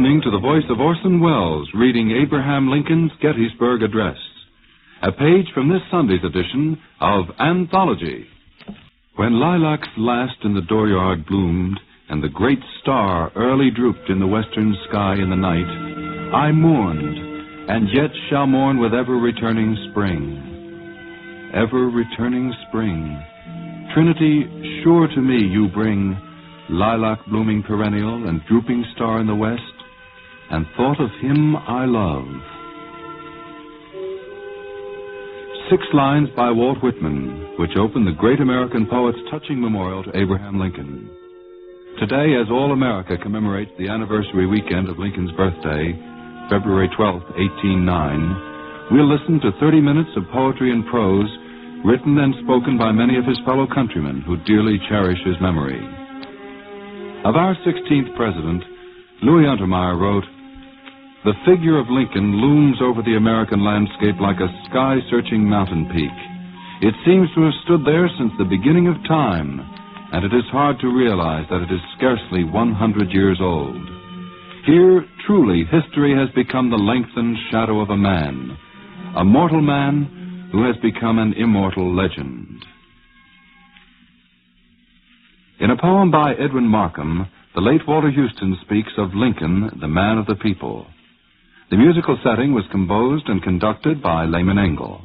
listening to the voice of Orson Welles reading Abraham Lincoln's Gettysburg Address, a page from this Sunday's edition of Anthology. When lilacs last in the dooryard bloomed, and the great star early drooped in the western sky in the night, I mourned, and yet shall mourn with ever-returning spring. Ever-returning spring. Trinity, sure to me you bring, lilac-blooming perennial and drooping star in the west, and thought of him I love. 6 lines by Walt Whitman, which open the great American poet's touching memorial to Abraham Lincoln. Today, as all America commemorates the anniversary weekend of Lincoln's birthday, February 12, 1809, we'll listen to 30 minutes of poetry and prose written and spoken by many of his fellow countrymen who dearly cherish his memory. Of our 16th president, Louis Untermeyer wrote, "The figure of Lincoln looms over the American landscape like a sky-searching mountain peak. It seems to have stood there since the beginning of time, and it is hard to realize that it is scarcely 100 years old. Here, truly, history has become the lengthened shadow of a mortal man who has become an immortal legend." In a poem by Edwin Markham, the late Walter Huston speaks of Lincoln, the man of the people. The musical setting was composed and conducted by Lehman Engel.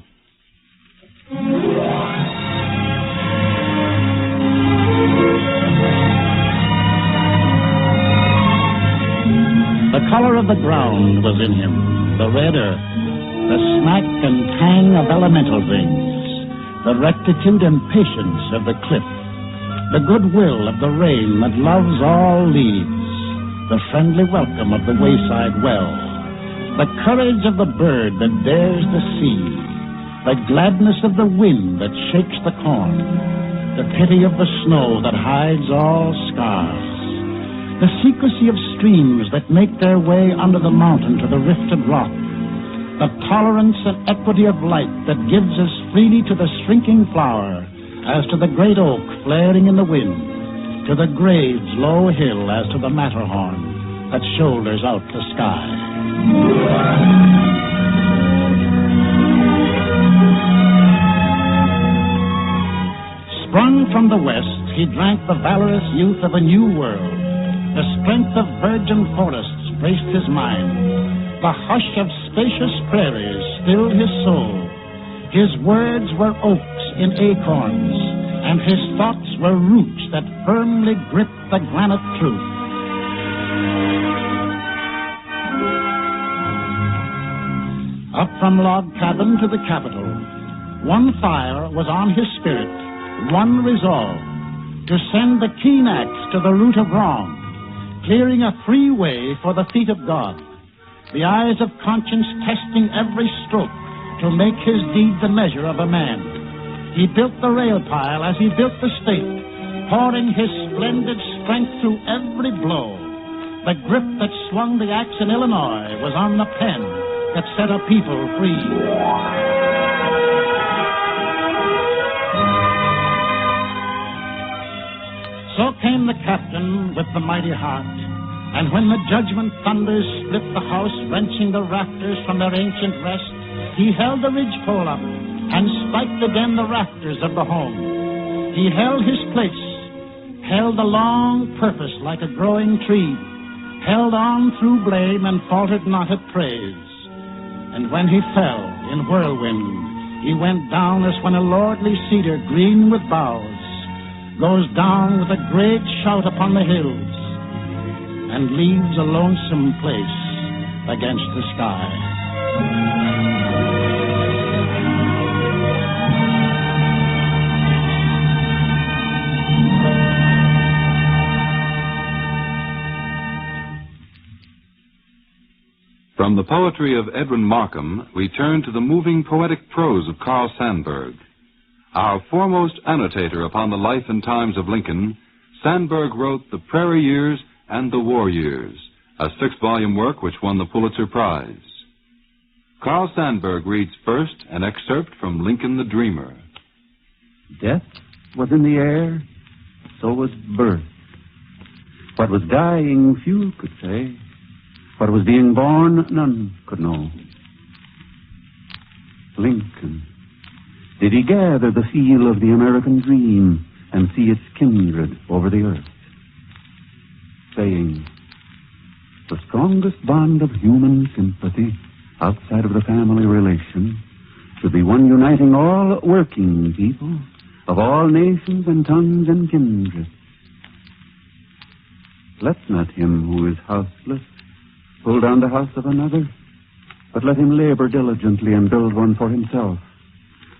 The color of the ground was in him, the red earth, the smack and tang of elemental things, the rectitude and patience of the cliff, the goodwill of the rain that loves all leaves, the friendly welcome of the wayside well, the courage of the bird that dares the sea, the gladness of the wind that shakes the corn, the pity of the snow that hides all scars, the secrecy of streams that make their way under the mountain to the rifted rock, the tolerance and equity of light that gives as freely to the shrinking flower as to the great oak flaring in the wind, to the grave's low hill as to the Matterhorn that shoulders out the sky. Sprung from the west, he drank the valorous youth of a new world. The strength of virgin forests braced his mind. The hush of spacious prairies stilled his soul. His words were oaks in acorns, and his thoughts were roots that firmly gripped the granite truth. Up from log cabin to the Capitol, one fire was on his spirit, one resolve, to send the keen axe to the root of wrong, clearing a free way for the feet of God, the eyes of conscience testing every stroke to make his deed the measure of a man. He built the rail pile as he built the state, pouring his splendid strength through every blow. The grip that swung the axe in Illinois was on the pen that set a people free. So came the captain with the mighty heart, and when the judgment thunders split the house, wrenching the rafters from their ancient rest, he held the ridgepole up and spiked again the rafters of the home. He held his place, held a long purpose like a growing tree, held on through blame and faltered not at praise. And when he fell in whirlwind, he went down as when a lordly cedar green with boughs goes down with a great shout upon the hills and leaves a lonesome place against the sky. From the poetry of Edwin Markham, we turn to the moving poetic prose of Carl Sandburg. Our foremost annotator upon the life and times of Lincoln, Sandburg wrote The Prairie Years and the War Years, a 6-volume work which won the Pulitzer Prize. Carl Sandburg reads first an excerpt from Lincoln the Dreamer. Death was in the air, so was birth. What was dying few could say. What was being born, none could know. Lincoln. Did he gather the feel of the American dream and see its kindred over the earth? Saying, the strongest bond of human sympathy outside of the family relation should be one uniting all working people of all nations and tongues and kindreds. Let not him who is houseless pull down the house of another, but let him labor diligently and build one for himself,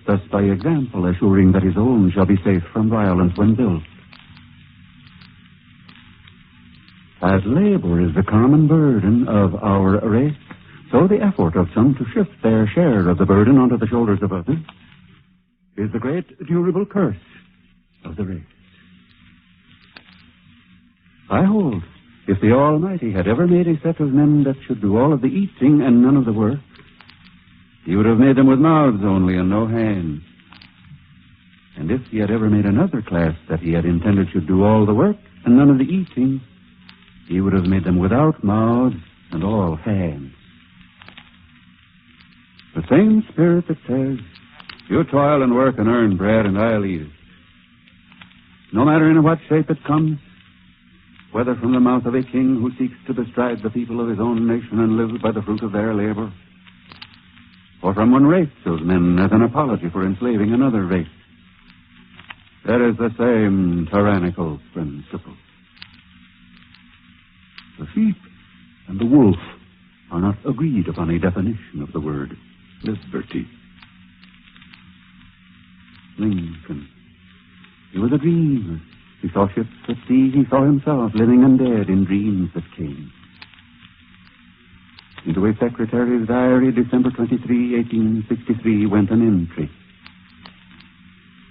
thus by example assuring that his own shall be safe from violence when built. As labor is the common burden of our race, so the effort of some to shift their share of the burden onto the shoulders of others is the great durable curse of the race. I hold, if the Almighty had ever made a set of men that should do all of the eating and none of the work, he would have made them with mouths only and no hands. And if he had ever made another class that he had intended should do all the work and none of the eating, he would have made them without mouths and all hands. The same spirit that says, you toil and work and earn bread and I'll eat it. No matter in what shape it comes, whether from the mouth of a king who seeks to bestride the people of his own nation and lives by the fruit of their labor, or from one race of men as an apology for enslaving another race, there is the same tyrannical principle. The sheep and the wolf are not agreed upon a definition of the word liberty. Lincoln, he was a dreamer. He saw ships at sea. He saw himself living and dead in dreams that came. Into a secretary's diary, December 23, 1863, went an entry.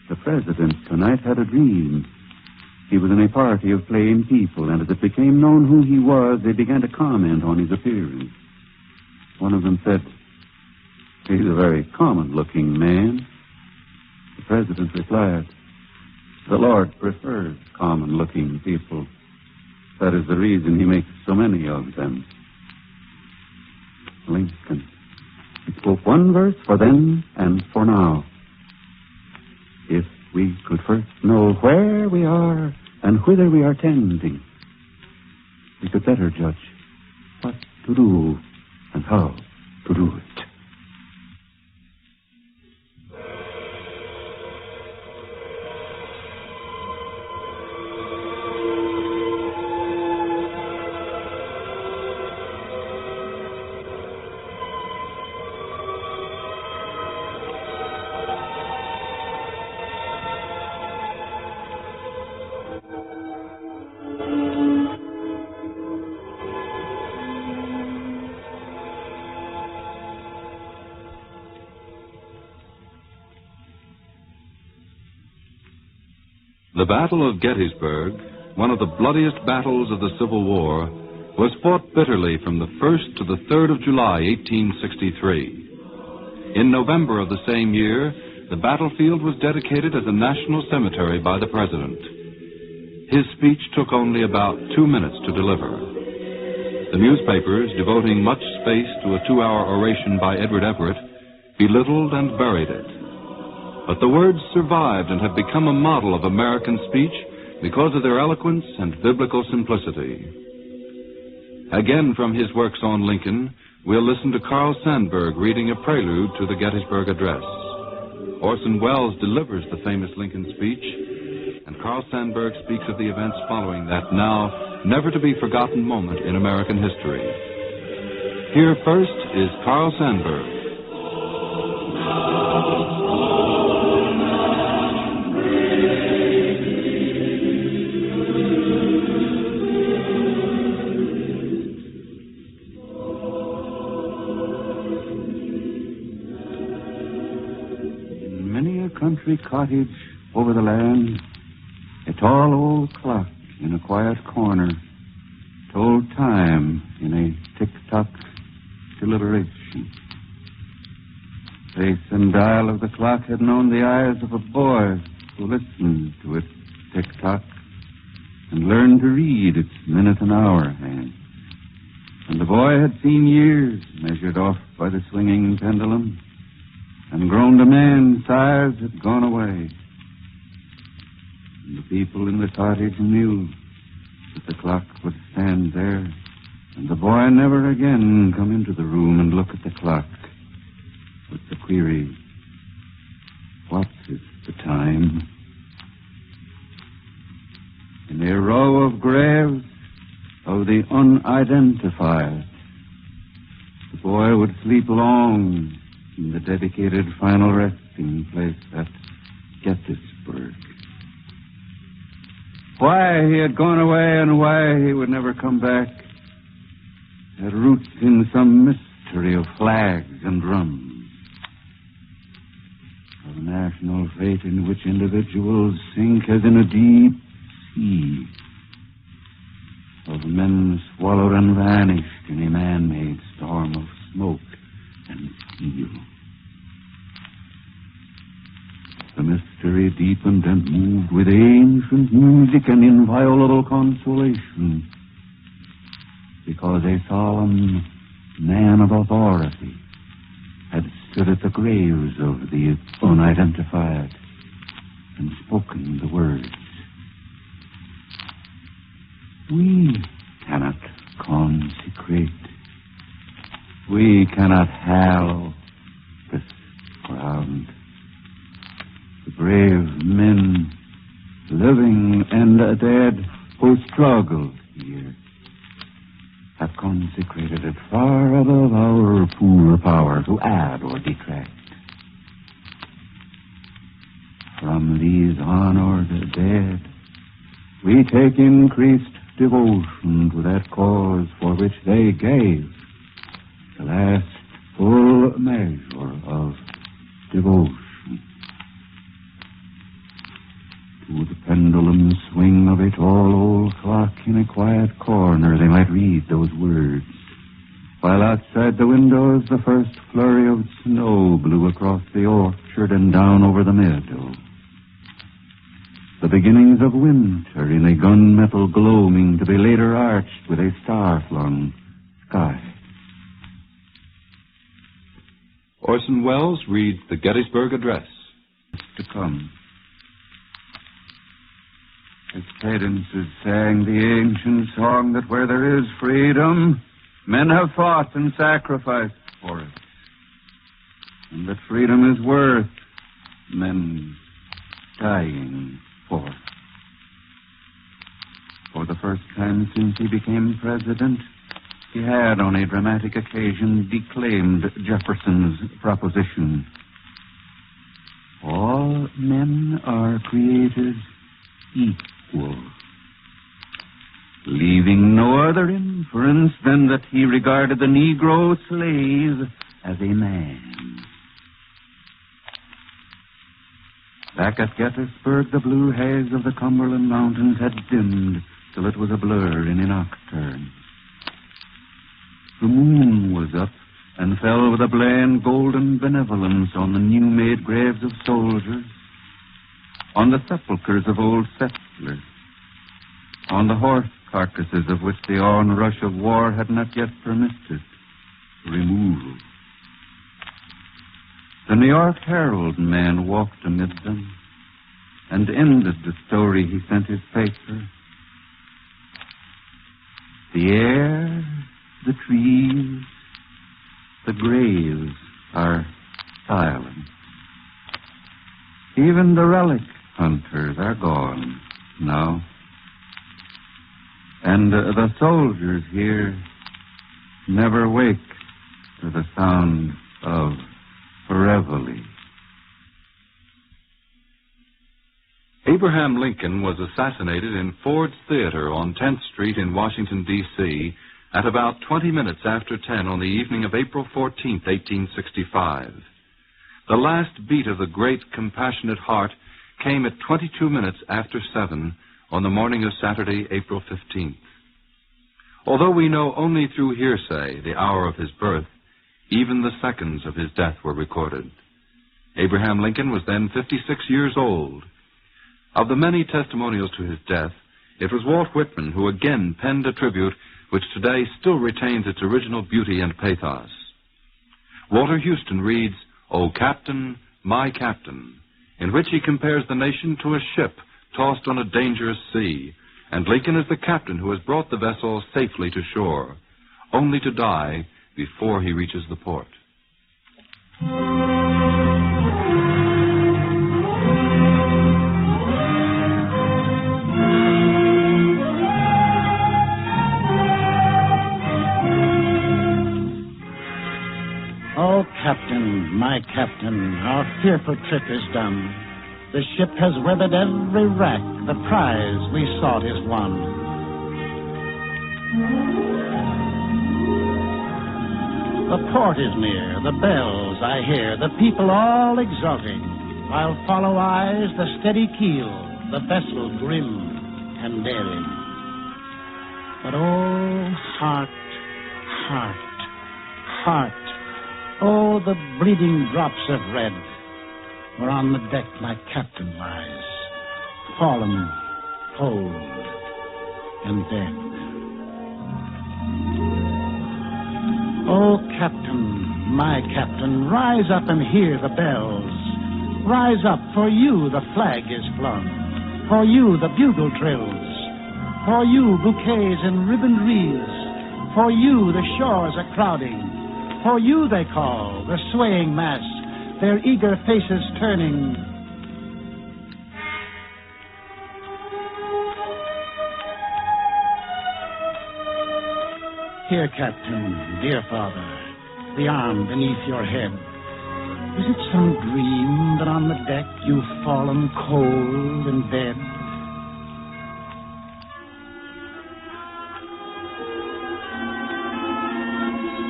The president tonight had a dream. He was in a party of plain people, and as it became known who he was, they began to comment on his appearance. One of them said, he's a very common-looking man. The president replied, the Lord prefers common-looking people. That is the reason he makes so many of them. Lincoln. He spoke one verse for then and for now. If we could first know where we are and whither we are tending, we could better judge what to do and how to do it. The Battle of Gettysburg, one of the bloodiest battles of the Civil War, was fought bitterly from the 1st to the 3rd of July, 1863. In November of the same year, the battlefield was dedicated as a national cemetery by the President. His speech took only about 2 minutes to deliver. The newspapers, devoting much space to a 2-hour oration by Edward Everett, belittled and buried it. But the words survived and have become a model of American speech because of their eloquence and biblical simplicity. Again, from his works on Lincoln, we'll listen to Carl Sandburg reading a prelude to the Gettysburg Address. Orson Welles delivers the famous Lincoln speech, and Carl Sandburg speaks of the events following that now never-to-be-forgotten moment in American history. Here first is Carl Sandburg. Country cottage over the land, a tall old clock in a quiet corner told time in a tick-tock deliberation. Face and dial of the clock had known the eyes of a boy who listened to its tick-tock and learned to read its minute and hour hand. And the boy had seen years measured off by the swinging pendulum, and grown to man-size had gone away. And the people in the cottage knew that the clock would stand there, and the boy never again come into the room and look at the clock with the query, what is the time? In a row of graves of the unidentified, the boy would sleep long in the dedicated final resting place at Gettysburg. Why he had gone away and why he would never come back had roots in some mystery of flags and drums, of national fate in which individuals sink as in a deep sea, of men swallowed and vanished in a man-made storm of smoke and steel. The mystery deepened and moved with ancient music and inviolable consolation, because a solemn man of authority had stood at the graves of the unidentified and spoken the words, "We cannot consecrate, we cannot hallow this ground. The brave men, living and dead, who struggled here, have consecrated it far above our poor power to add or detract. From these honored dead, we take increased devotion to that cause for which they gave the last full measure of devotion. To the pendulum swing of a tall old clock in a quiet corner, they might read those words, while outside the windows the first flurry of snow blew across the orchard and down over the meadow. The beginnings of winter in a gunmetal gloaming to be later arched with a star-flung sky. Orson Welles reads the Gettysburg Address. To come. Its cadences sang the ancient song that where there is freedom, men have fought and sacrificed for it, and that freedom is worth men dying for. For the first time since he became president, he had on a dramatic occasion declaimed Jefferson's proposition. All men are created equal, leaving no other inference than that he regarded the Negro slave as a man. Back at Gettysburg, the blue haze of the Cumberland Mountains had dimmed till it was a blur in a nocturne. The moon was up and fell with a bland golden benevolence on the new-made graves of soldiers, on the sepulchres of old settlers, on the horse carcasses of which the onrush of war had not yet permitted removal. The New York Herald man walked amid them and ended the story he sent his paper. The air, the trees, the graves are silent. Even the relic hunters are gone now. And the soldiers here never wake to the sound of reveille. Abraham Lincoln was assassinated in Ford's Theater on 10th Street in Washington, D.C. at about 20 minutes after 10 on the evening of April 14, 1865. The last beat of the great compassionate heart came at 22 minutes after 7 on the morning of Saturday, April 15th. Although we know only through hearsay the hour of his birth, even the seconds of his death were recorded. Abraham Lincoln was then 56 years old. Of the many testimonials to his death, it was Walt Whitman who again penned a tribute which today still retains its original beauty and pathos. Walter Huston reads, "O Captain, my Captain," in which he compares the nation to a ship tossed on a dangerous sea, and Lincoln is the captain who has brought the vessel safely to shore, only to die before he reaches the port. Oh, Captain, my Captain, our fearful trip is done. The ship has weathered every wreck. The prize we sought is won. The port is near, the bells I hear, the people all exulting, while follow eyes the steady keel, the vessel grim and daring. But oh, heart, heart, heart, oh, the bleeding drops of red, where on the deck my captain lies, fallen, cold, and dead. Oh, Captain, my Captain, rise up and hear the bells. Rise up, for you the flag is flung, for you the bugle trills, for you bouquets and ribboned wreaths, for you the shores are crowding, for you they call, the swaying mass, their eager faces turning. Here, Captain, dear father, the arm beneath your head. Is it some dream that on the deck you've fallen cold and dead?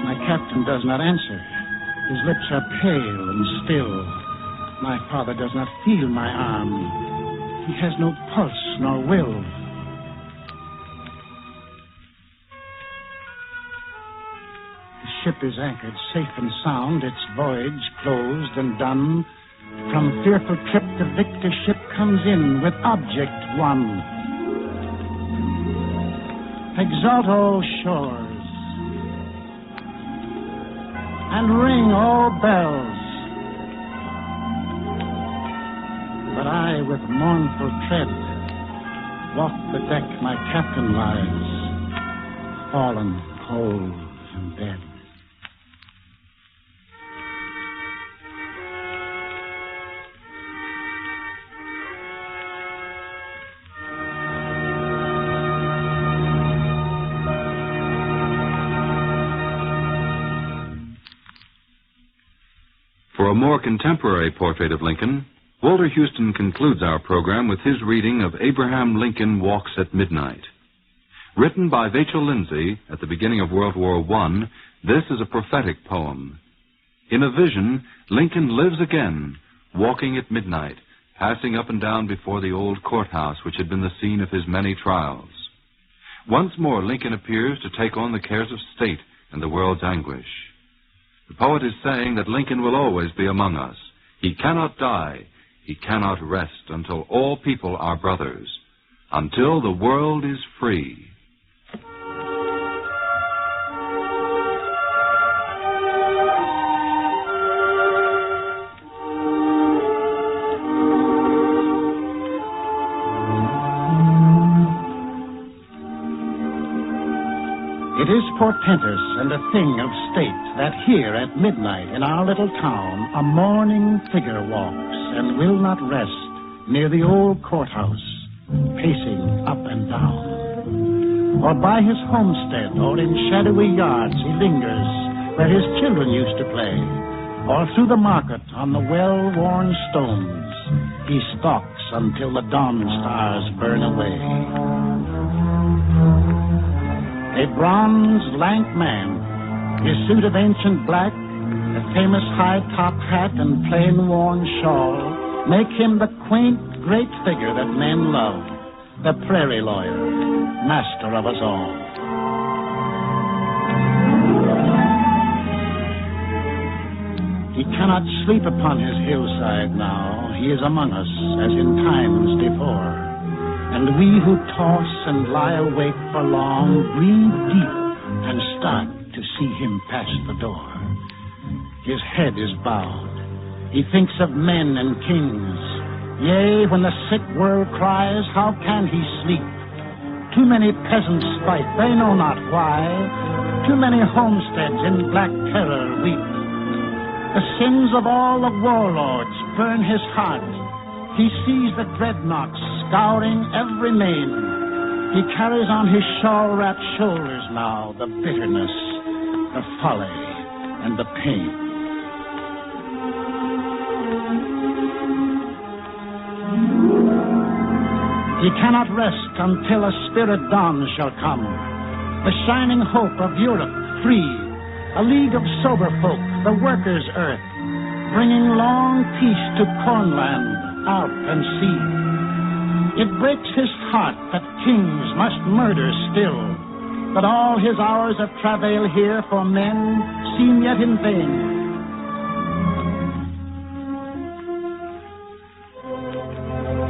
My captain does not answer. His lips are pale and still. My father does not feel my arm. He has no pulse nor will. The ship is anchored safe and sound, its voyage closed and done. From fearful trip the victor ship comes in with object won. Exult, all shores, and ring all bells. But I, with mournful tread, walk the deck my captain lies, fallen cold and dead. For a more contemporary portrait of Lincoln, Walter Huston concludes our program with his reading of Abraham Lincoln Walks at Midnight. Written by Vachel Lindsay at the beginning of World War I, this is a prophetic poem. In a vision, Lincoln lives again, walking at midnight, passing up and down before the old courthouse which had been the scene of his many trials. Once more, Lincoln appears to take on the cares of state and the world's anguish. The poet is saying that Lincoln will always be among us. He cannot die. He cannot rest until all people are brothers, until the world is free. It is portentous and a thing of state that here at midnight in our little town a mourning figure walks and will not rest near the old courthouse, pacing up and down. Or by his homestead or in shadowy yards he lingers where his children used to play. Or through the market on the well-worn stones he stalks until the dawn stars burn away. A bronzed, lank man, his suit of ancient black, the famous high-top hat and plain-worn shawl, make him the quaint, great figure that men love, the prairie lawyer, master of us all. He cannot sleep upon his hillside now. He is among us, as in times before. And we who toss and lie awake for long breathe deep and start to see him pass the door. His head is bowed. He thinks of men and kings. Yea, when the sick world cries, how can he sleep? Too many peasants fight, they know not why. Too many homesteads in black terror weep. The sins of all the warlords burn his heart. He sees the dreadnoughts scouring every main. He carries on his shawl-wrapped shoulders now the bitterness, the folly, and the pain. He cannot rest until a spirit dawn shall come, the shining hope of Europe free, a league of sober folk, the workers' earth, bringing long peace to cornland, Alp and sea. It breaks his heart that kings must murder still, that all his hours of travail here for men seem yet in vain.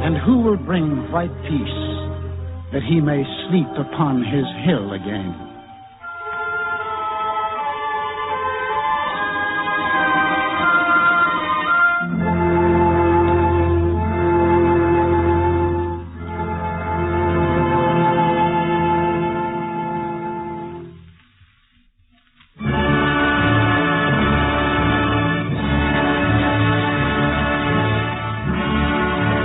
And who will bring white peace, that he may sleep upon his hill again?